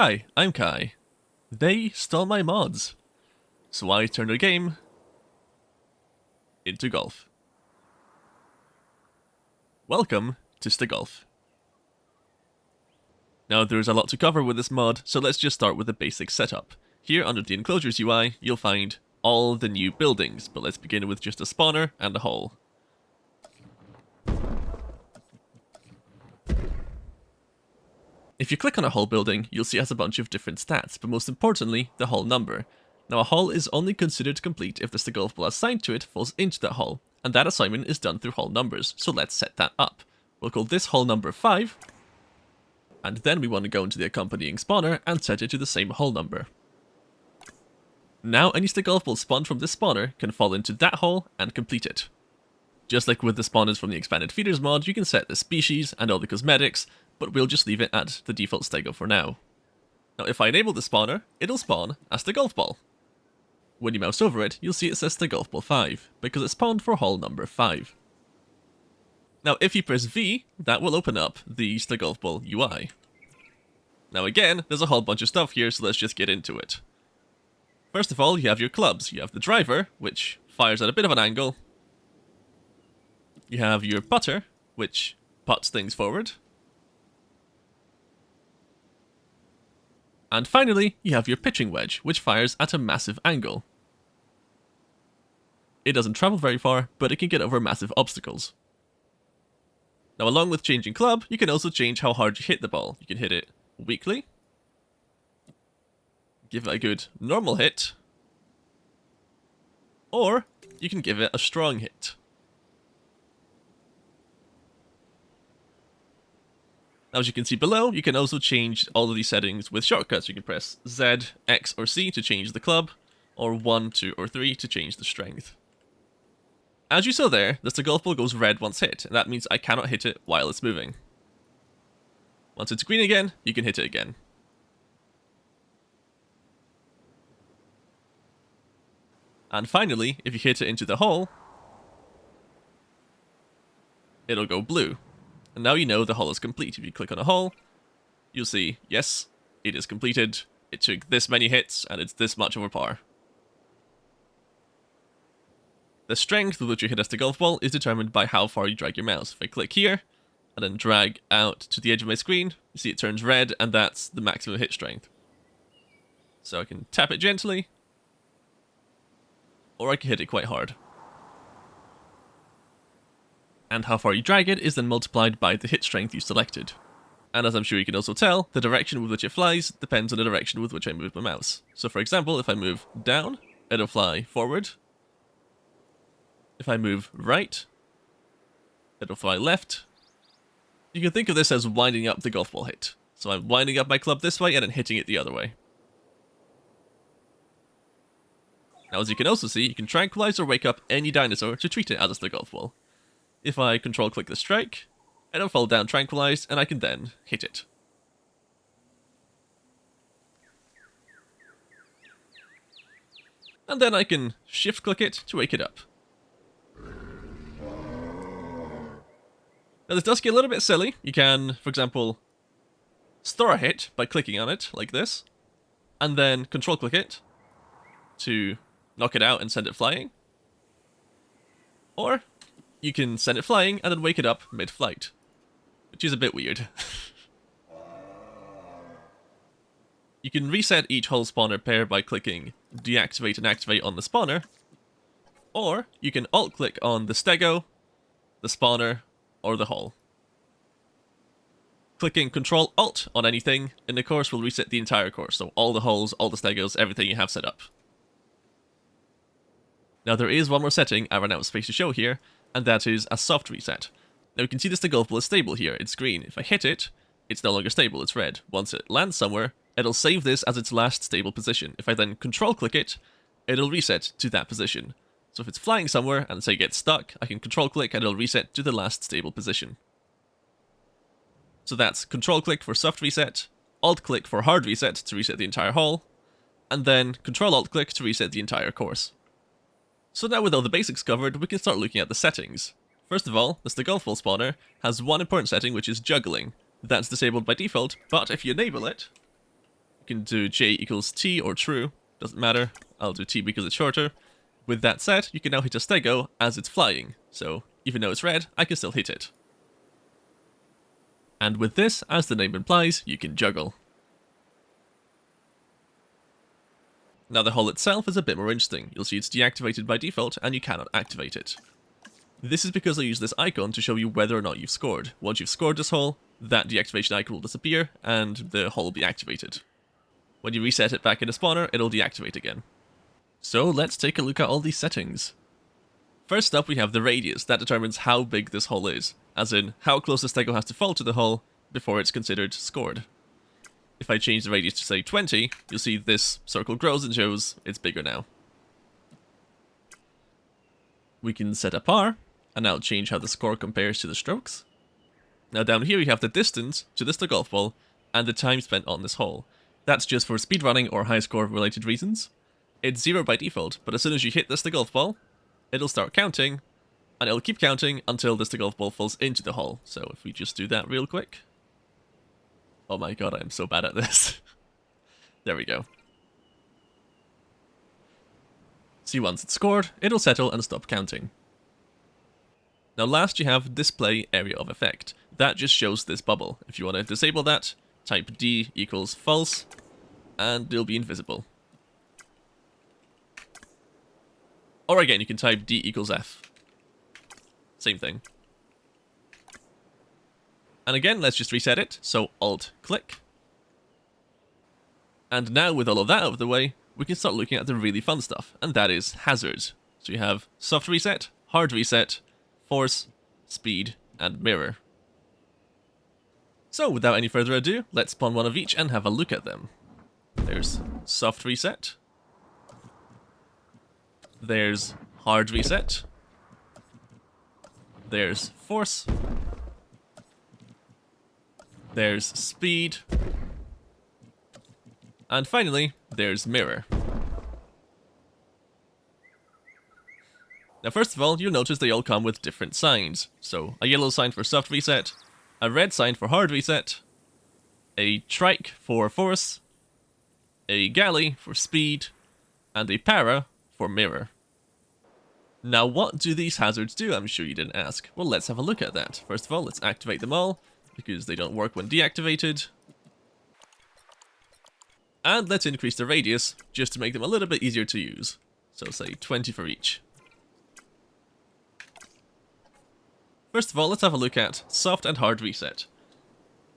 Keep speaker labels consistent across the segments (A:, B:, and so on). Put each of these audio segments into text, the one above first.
A: Hi, I'm Kai. They stole my mods, so I turned the game into golf. Welcome to Stegolf. Now there's a lot to cover with this mod, so let's just start with the basic setup. Here under the enclosures UI, you'll find all the new buildings, but let's begin with just a spawner and a hull. If you click on a hull building, you'll see it has a bunch of different stats, but most importantly, the hull number. Now a hull is only considered complete if the Stegolf ball assigned to it falls into that hull, and that assignment is done through hull numbers, so let's set that up. We'll call this hull number 5, and then we want to go into the accompanying spawner and set it to the same hull number. Now any Stegolf ball spawned from this spawner can fall into that hull and complete it. Just like with the spawners from the expanded feeders mod, you can set the species and all the cosmetics, but we'll just leave it at the default Stego for now. Now if I enable the spawner, it'll spawn as the golf ball. When you mouse over it, you'll see it says the golf ball 5, because it spawned for hull number 5. Now if you press V, that will open up the Stegolf ball UI. Now again, there's a whole bunch of stuff here, so let's just get into it. First of all, you have your clubs. You have the driver, which fires at a bit of an angle. You have your putter, which putts things forward. And finally, you have your pitching wedge, which fires at a massive angle. It doesn't travel very far, but it can get over massive obstacles. Now along with changing club, you can also change how hard you hit the ball. You can hit it weakly, give it a good normal hit, or you can give it a strong hit. Now, as you can see below, you can also change all of these settings with shortcuts. You can press Z, X, or C to change the club, or 1, 2, or 3 to change the strength. As you saw there, the Stegolf ball goes red once hit, and that means I cannot hit it while it's moving. Once it's green again, you can hit it again. And finally, if you hit it into the hole, it'll go blue. And now you know the hull is complete. If you click on a hull, you'll see, yes, it is completed. It took this many hits, and it's this much over par. The strength with which you hit a Stegolf ball is determined by how far you drag your mouse. If I click here, and then drag out to the edge of my screen, you see it turns red, and that's the maximum hit strength. So I can tap it gently, or I can hit it quite hard. And how far you drag it is then multiplied by the hit strength you selected. And as I'm sure you can also tell, the direction with which it flies depends on the direction with which I move my mouse. So for example, if I move down, it'll fly forward. If I move right, it'll fly left. You can think of this as winding up the golf ball hit. So I'm winding up my club this way and then hitting it the other way. Now as you can also see, you can tranquilize or wake up any dinosaur to treat it as a golf ball. If I control click the strike, it'll fall down tranquilized, and I can then hit it. And then I can shift click it to wake it up. Now this does get a little bit silly. You can, for example, store a hit by clicking on it, like this, and then control click it to knock it out and send it flying. Or you can send it flying and then wake it up mid-flight, which is a bit weird. You can reset each hull spawner pair by clicking deactivate and activate on the spawner, or you can alt-click on the stego, the spawner, or the hull. Clicking Control-Alt on anything in the course will reset the entire course, so all the hulls, all the stegos, everything you have set up. Now there is one more setting I ran out of space to show here, and that is a soft reset. Now you can see the Stegolf ball is stable here, it's green. If I hit it, it's no longer stable, it's red. Once it lands somewhere, it'll save this as its last stable position. If I then control click it, it'll reset to that position. So if it's flying somewhere and say gets stuck, I can control click and it'll reset to the last stable position. So that's control click for soft reset, alt click for hard reset to reset the entire hull, and then control alt click to reset the entire course. So now with all the basics covered, we can start looking at the settings. First of all, the Stegolf ball spawner has one important setting, which is juggling. That's disabled by default, but if you enable it, can do J equals T or true, doesn't matter. I'll do T because it's shorter. With that set, you can now hit a stego as it's flying, so even though it's red, I can still hit it. And with this, as the name implies, you can juggle. Now the hull itself is a bit more interesting. You'll see it's deactivated by default and you cannot activate it. This is because I use this icon to show you whether or not you've scored. Once you've scored this hull, that deactivation icon will disappear and the hull will be activated. When you reset it back in the spawner, it'll deactivate again. So let's take a look at all these settings. First up we have the radius. That determines how big this hull is, as in how close the stego has to fall to the hull before it's considered scored. If I change the radius to say 20, you'll see this circle grows and shows it's bigger now. We can set a par, and now change how the score compares to the strokes. Now down here you have the distance to the Stegolf ball and the time spent on this hull. That's just for speedrunning or high score related reasons. It's 0 by default, but as soon as you hit the Stegolf ball, it'll start counting, and it'll keep counting until the Stegolf ball falls into the hull. So if we just do that real quick. Oh my god, I am so bad at this. There we go. See, once it's scored, it'll settle and stop counting. Now last you have display area of effect. That just shows this bubble. If you want to disable that, type D equals false, and it'll be invisible. Or again, you can type D equals F. Same thing. And again, let's just reset it, so Alt-click. And now with all of that out of the way, we can start looking at the really fun stuff, and that is hazards. So you have soft reset, hard reset, force, speed, and mirror. So without any further ado, let's spawn one of each and have a look at them. There's soft reset. There's hard reset. There's force. There's speed. And finally, there's mirror. Now first of all, you'll notice they all come with different signs. So a yellow sign for soft reset, a red sign for hard reset, a trike for force, a galley for speed, and a para for mirror. Now what do these hazards do? I'm sure you didn't ask. Well, let's have a look at that. First of all, let's activate them all, because they don't work when deactivated. And let's increase the radius, just to make them a little bit easier to use. So say 20 for each. First of all, let's have a look at soft and hard reset.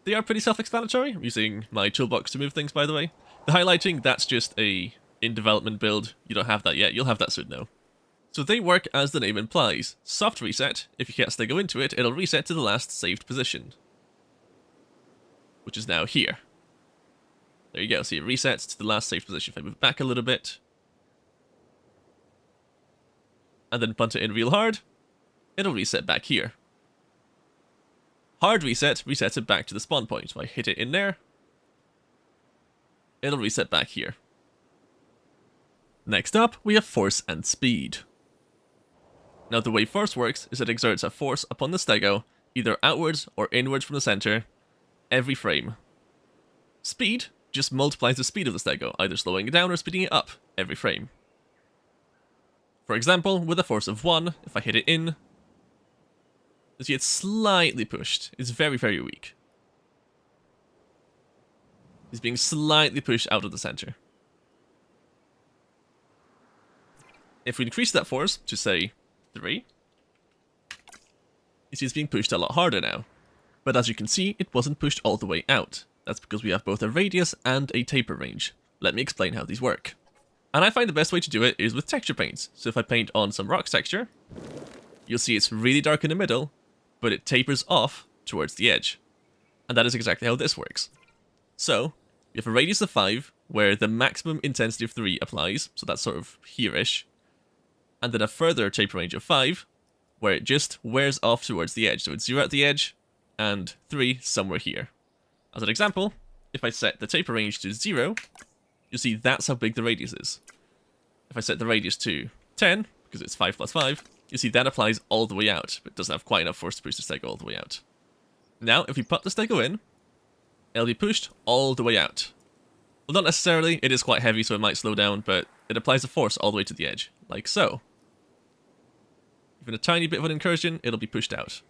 A: They are pretty self-explanatory. I'm using my toolbox to move things, by the way. The highlighting, that's just a in-development build. You don't have that yet. You'll have that soon, though. So they work as the name implies. Soft reset, if you can't stego into it, it'll reset to the last saved position, which is now here. There you go, see it resets to the last saved position. If I move back a little bit, and then punt it in real hard, it'll reset back here. Hard reset resets it back to the spawn point. If I hit it in there, it'll reset back here. Next up, we have force and speed. Now the way force works is it exerts a force upon the stego, either outwards or inwards from the center, every frame. Speed just multiplies the speed of the stego, either slowing it down or speeding it up every frame. For example, with a force of 1, if I hit it in, you see it's slightly pushed. It's very, very weak. It's being slightly pushed out of the center. If we increase that force to, say, 3, you see it's being pushed a lot harder now. But as you can see, it wasn't pushed all the way out. That's because we have both a radius and a taper range. Let me explain how these work. And I find the best way to do it is with texture paints. So if I paint on some rocks texture, you'll see it's really dark in the middle, but it tapers off towards the edge. And that is exactly how this works. So, you have a radius of 5, where the maximum intensity of 3 applies, so that's sort of here-ish. And then a further taper range of 5, where it just wears off towards the edge. So it's 0 at the edge, and 3 somewhere here. As an example, if I set the taper range to 0, you'll see that's how big the radius is. If I set the radius to 10, because it's 5 plus 5, you see that applies all the way out, but it doesn't have quite enough force to push the stego all the way out. Now, if we put the stego in, it'll be pushed all the way out. Well, not necessarily. It is quite heavy, so it might slow down, but it applies a force all the way to the edge, like so. Even a tiny bit of an incursion, it'll be pushed out.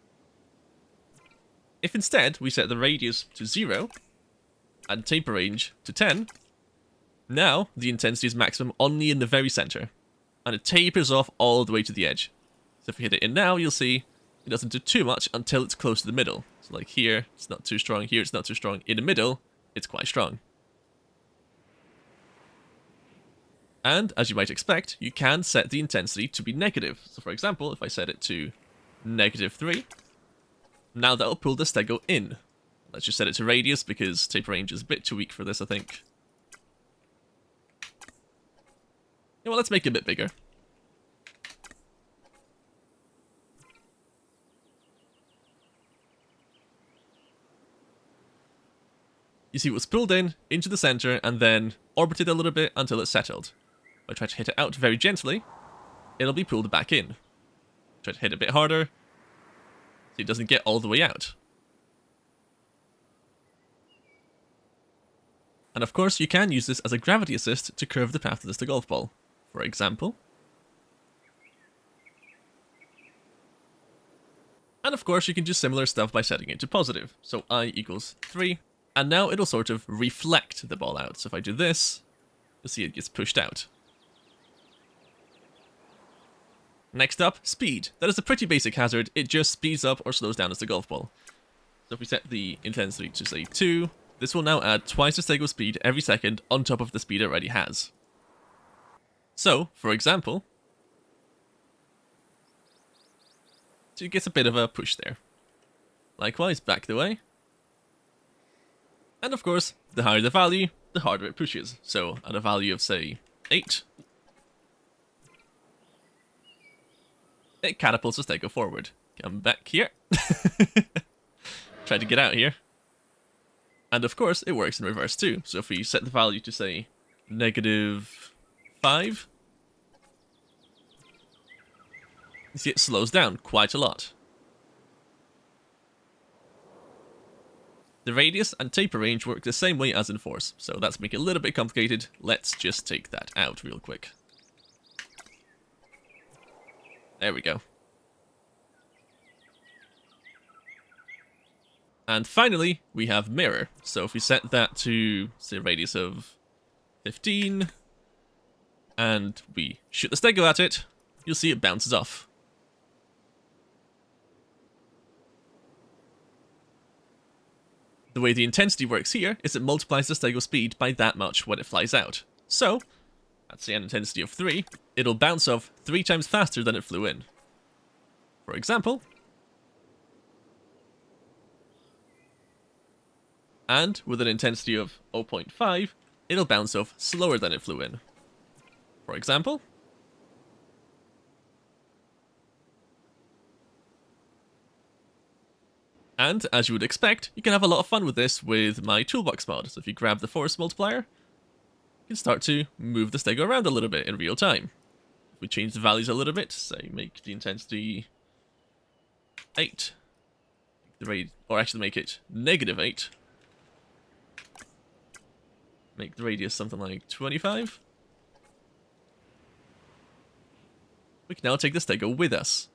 A: If instead we set the radius to 0 and taper range to 10, now the intensity is maximum only in the very center, and it tapers off all the way to the edge. So if we hit it in now, you'll see it doesn't do too much until it's close to the middle. So like here, it's not too strong, here it's not too strong, in the middle, it's quite strong. And, as you might expect, you can set the intensity to be negative. So for example, if I set it to -3, now that'll pull the Stego in. Let's just set it to radius, because taper range is a bit too weak for this, I think. Yeah, well, let's make it a bit bigger. You see it was pulled in, into the center, and then orbited a little bit until it settled. If I try to hit it out very gently, it'll be pulled back in. Try to hit it a bit harder, so it doesn't get all the way out. And of course, you can use this as a gravity assist to curve the path of the Stegolf ball. For example. And of course, you can do similar stuff by setting it to positive. So I equals 3. And now it'll sort of reflect the ball out. So if I do this, you'll see it gets pushed out. Next up, speed. That is a pretty basic hazard. It just speeds up or slows down as the golf ball. So if we set the intensity to, say, 2, this will now add twice the Stego speed every second on top of the speed it already has. So, for example, so it gets a bit of a push there. Likewise, back the way. And of course, the higher the value, the harder it pushes. So at a value of, say, 8, it catapults the Stego forward. Come back here. Try to get out here. And of course, it works in reverse too. So if we set the value to, say, -5, you see it slows down quite a lot. The radius and taper range work the same way as in force, so that's making it a little bit complicated. Let's just take that out real quick. There we go. And finally, we have mirror. So if we set that to, say, a radius of 15, and we shoot the Stego at it, you'll see it bounces off. The way the intensity works here is it multiplies the Stego speed by that much when it flies out. So, at say an intensity of 3, it'll bounce off 3 times faster than it flew in. For example, and with an intensity of 0.5, it'll bounce off slower than it flew in. For example, and as you would expect, you can have a lot of fun with this with my toolbox mod. So if you grab the force multiplier, you can start to move the Stego around a little bit in real time. If we change the values a little bit, say make the intensity 8, the rate, or actually make it -8, make the radius something like 25, we can now take the Stego with us.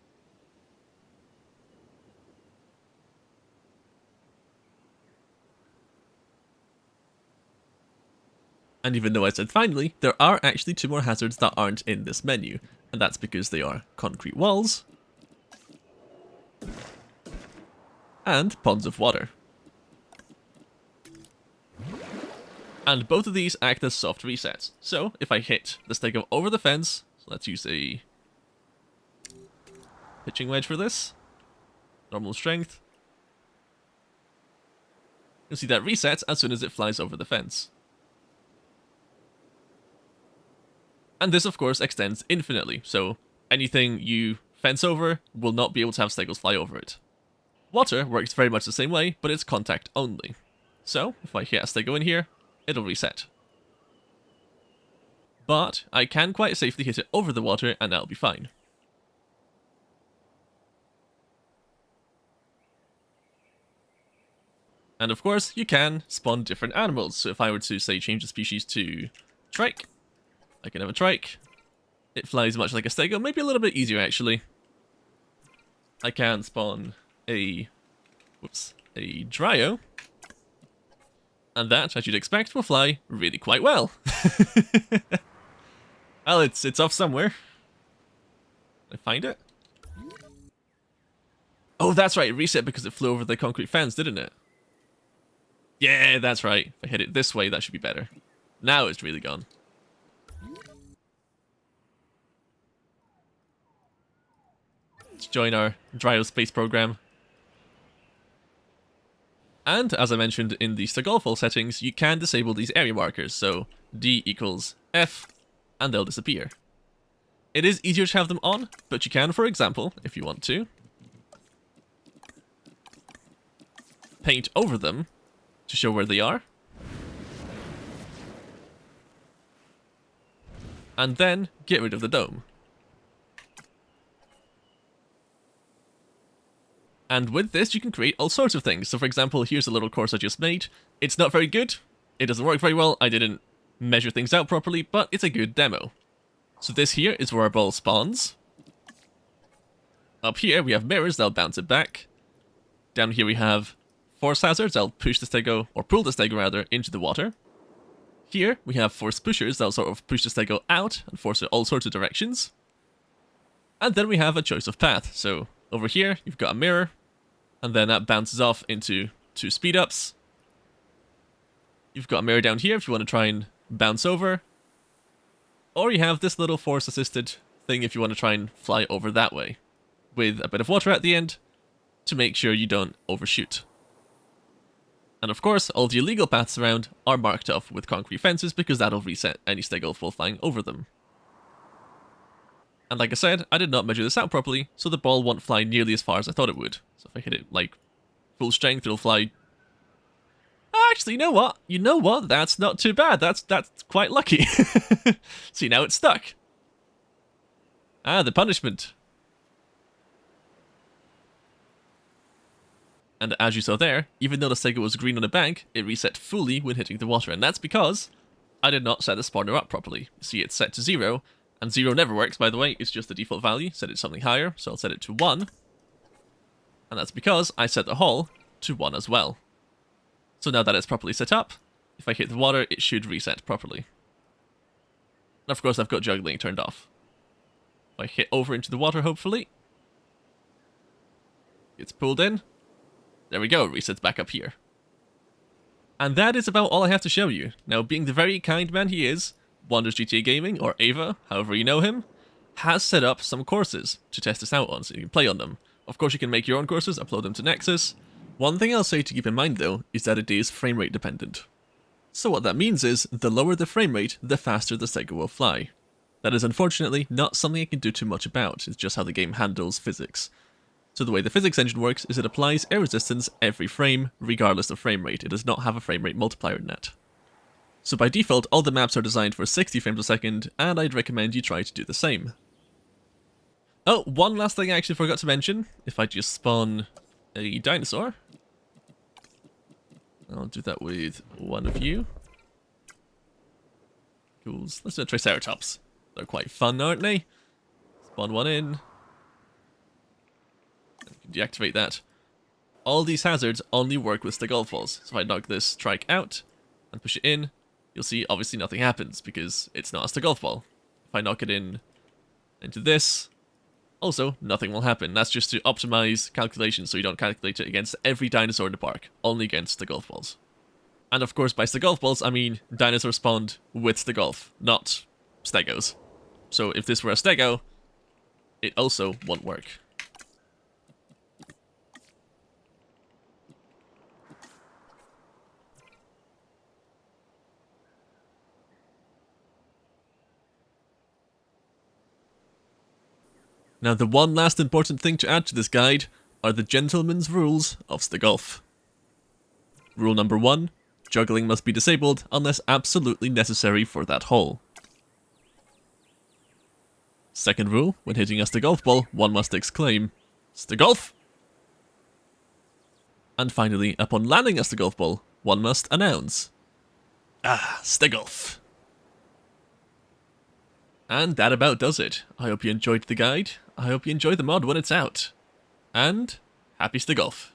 A: And even though I said finally, there are actually 2 more hazards that aren't in this menu, and that's because they are concrete walls and ponds of water. And both of these act as soft resets. So if I hit the Stego over the fence, so let's use a pitching wedge for this, normal strength, you'll see that resets as soon as it flies over the fence. And this, of course, extends infinitely, so anything you fence over will not be able to have Stegos fly over it. Water works very much the same way, but it's contact only. So, if I hit a Stego in here, it'll reset. But I can quite safely hit it over the water, and that'll be fine. And of course, you can spawn different animals. So if I were to, say, change the species to trike, I can have a trike. It flies much like a stego, maybe a little bit easier actually. I can spawn a dryo. And that, as you'd expect, will fly really quite well. Well, it's off somewhere. Can I find it? Oh, that's right, it reset because it flew over the concrete fence, didn't it? Yeah, that's right. If I hit it this way, that should be better. Now it's really gone. Let's join our Dryo space program. And, as I mentioned in the Stegolf settings, you can disable these area markers, so D equals F, and they'll disappear. It is easier to have them on, but you can, for example, if you want to, paint over them to show where they are. And then get rid of the dome. And with this, you can create all sorts of things. So for example, here's a little course I just made. It's not very good. It doesn't work very well. I didn't measure things out properly, but it's a good demo. So this here is where our ball spawns. Up here, we have mirrors that'll bounce it back. Down here we have force hazards that'll push the stego, or pull the stego rather, into the water. Here, we have force pushers that'll sort of push the stego out and force it all sorts of directions. And then we have a choice of path. So over here, you've got a mirror, and then that bounces off into 2 speed-ups. You've got a mirror down here if you want to try and bounce over. Or you have this little force-assisted thing if you want to try and fly over that way, with a bit of water at the end to make sure you don't overshoot. And of course, all the illegal paths around are marked off with concrete fences because that'll reset any Stegolf while flying over them. And like I said, I did not measure this out properly, so the ball won't fly nearly as far as I thought it would. So if I hit it like full strength, it'll fly... Actually, you know what? You know what? That's not too bad. That's quite lucky. See, now it's stuck. Ah, the punishment. And as you saw there, even though the stego was green on the bank, it reset fully when hitting the water, and that's because I did not set the spawner up properly. See, it's set to 0, and 0 never works, by the way, it's just the default value. Set it to something higher, so I'll set it to 1. And that's because I set the hull to 1 as well. So now that it's properly set up, if I hit the water, it should reset properly. And of course, I've got juggling turned off. If I hit over into the water, hopefully, it's pulled in. There we go, it resets back up here. And that is about all I have to show you. Now, being the very kind man he is, Wonders GTA Gaming, or Ava, however you know him, has set up some courses to test this out on, so you can play on them. Of course, you can make your own courses, upload them to Nexus. One thing I'll say to keep in mind, though, is that it is frame rate dependent. So what that means is, the lower the frame rate, the faster the stego will fly. That is unfortunately not something I can do too much about, it's just how the game handles physics. So the way the physics engine works is it applies air resistance every frame, regardless of frame rate. It does not have a frame rate multiplier in it. So by default, all the maps are designed for 60 frames a second, and I'd recommend you try to do the same. Oh, one last thing I actually forgot to mention. If I just spawn a dinosaur, I'll do that with one of you. Cool. Let's do a Triceratops. They're quite fun, aren't they? Spawn one in. Deactivate that. All these hazards only work with Stegolf balls. So if I knock this trike out and push it in, you'll see obviously nothing happens because it's not a Stegolf ball. If I knock it in into this, also nothing will happen. That's just to optimize calculations so you don't calculate it against every dinosaur in the park, only against Stegolf balls. And of course by Stegolf balls I mean dinosaurs spawned with Stegolf, not stegos. So if this were a stego, it also won't work. Now the one last important thing to add to this guide are the gentleman's rules of Stegolf. Rule number 1, juggling must be disabled unless absolutely necessary for that hole. Second rule, when hitting a Stegolf ball, one must exclaim, "Stegolf!" And finally, upon landing a Stegolf ball, one must announce, "Ah, Stegolf." And that about does it. I hope you enjoyed the guide. I hope you enjoy the mod when it's out. And happy Stegolf.